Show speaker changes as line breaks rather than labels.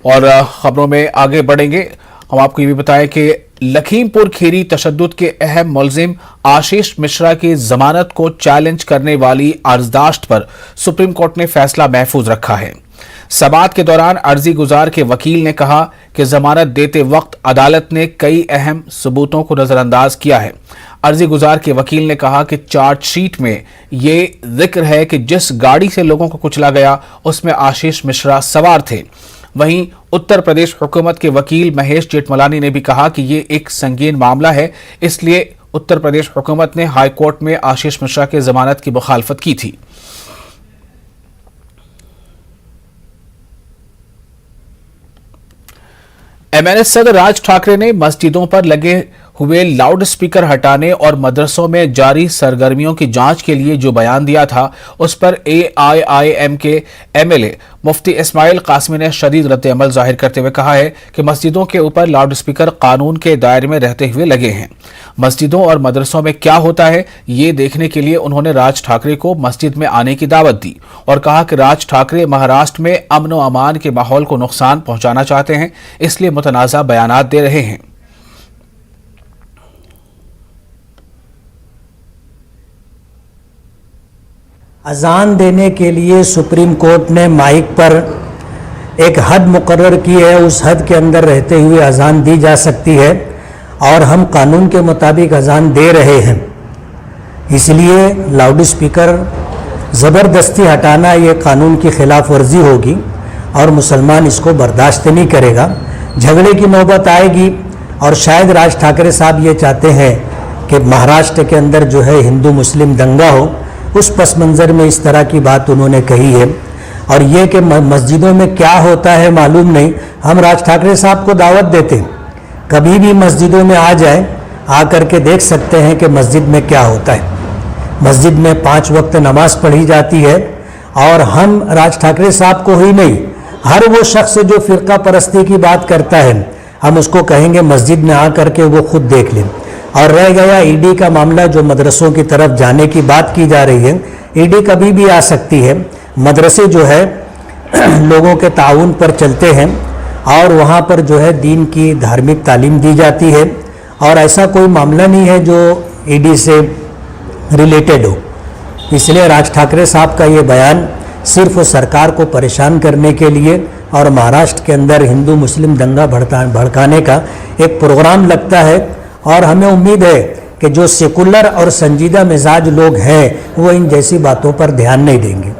اور خبروں میں آگے بڑھیں گے. ہم آپ کو یہ بھی بتائیں کہ لکھیم پور کھیری تشدد کے اہم ملزم آشیش مشرا کی ضمانت کو چیلنج کرنے والی عرضداشت پر سپریم کورٹ نے فیصلہ محفوظ رکھا ہے. سماعت کے دوران عرضی گزار کے وکیل نے کہا کہ ضمانت دیتے وقت عدالت نے کئی اہم ثبوتوں کو نظر انداز کیا ہے. عرضی گزار کے وکیل نے کہا کہ چارج شیٹ میں یہ ذکر ہے کہ جس گاڑی سے لوگوں کو کچلا گیا اس میں آشیش مشرا سوار تھے. وہیں اتر پردیش حکومت کے وکیل مہیش جیٹملانی نے بھی کہا کہ یہ ایک سنگین معاملہ ہے، اس لیے اتر پردیش حکومت نے ہائی کورٹ میں آشیش مشرا کی ضمانت کی مخالفت کی تھی. MNS صدر راج ٹھاکرے نے مسجدوں پر لگے ہوئے لاؤڈ سپیکر ہٹانے اور مدرسوں میں جاری سرگرمیوں کی جانچ کے لیے جو بیان دیا تھا اس پر AIIM کے MLA مفتی اسماعیل قاسمی نے شدید رد عمل ظاہر کرتے ہوئے کہا ہے کہ مسجدوں کے اوپر لاؤڈ سپیکر قانون کے دائرے میں رہتے ہوئے لگے ہیں. مسجدوں اور مدرسوں میں کیا ہوتا ہے یہ دیکھنے کے لیے انہوں نے راج ٹھاکرے کو مسجد میں آنے کی دعوت دی اور کہا کہ راج ٹھاکرے مہاراشٹر میں امن و امان کے ماحول کو نقصان پہنچانا چاہتے ہیں، اس لیے متنازع بیانات دے رہے ہیں.
اذان دینے کے لیے سپریم کورٹ نے مائک پر ایک حد مقرر کی ہے، اس حد کے اندر رہتے ہوئے اذان دی جا سکتی ہے اور ہم قانون کے مطابق اذان دے رہے ہیں. اس لیے لاؤڈ اسپیکر زبردستی ہٹانا یہ قانون کی خلاف ورزی ہوگی اور مسلمان اس کو برداشت نہیں کرے گا. جھگڑے کی نوبت آئے گی اور شاید راج ٹھاکرے صاحب یہ چاہتے ہیں کہ مہاراشٹر کے اندر جو ہے ہندو مسلم دنگا ہو، اس پس منظر میں اس طرح کی بات انہوں نے کہی ہے. اور یہ کہ مسجدوں میں کیا ہوتا ہے معلوم نہیں، ہم راج ٹھاکرے صاحب کو دعوت دیتے ہیں کبھی بھی مسجدوں میں آ جائیں، آ کر کے دیکھ سکتے ہیں کہ مسجد میں کیا ہوتا ہے. مسجد میں 5 وقت نماز پڑھی جاتی ہے اور ہم راج ٹھاکرے صاحب کو ہی نہیں، ہر وہ شخص جو فرقہ پرستی کی بات کرتا ہے ہم اس کو کہیں گے مسجد میں آ کر کے وہ خود دیکھ لیں. اور رہ گیا ED کا معاملہ جو مدرسوں کی طرف جانے کی بات کی جا رہی ہے، ED کبھی بھی آ سکتی ہے. مدرسے جو ہے لوگوں کے تعاون پر چلتے ہیں اور وہاں پر جو ہے دین کی دھارمک تعلیم دی جاتی ہے اور ایسا کوئی معاملہ نہیں ہے جو ED سے ریلیٹڈ ہو. اس لیے راج ٹھاکرے صاحب کا یہ بیان صرف سرکار کو پریشان کرنے کے لیے اور مہاراشٹر کے اندر ہندو مسلم دنگا بھڑکانے کا ایک پروگرام لگتا ہے. اور ہمیں امید ہے کہ جو سیکولر اور سنجیدہ مزاج لوگ ہیں وہ ان جیسی باتوں پر دھیان نہیں دیں گے.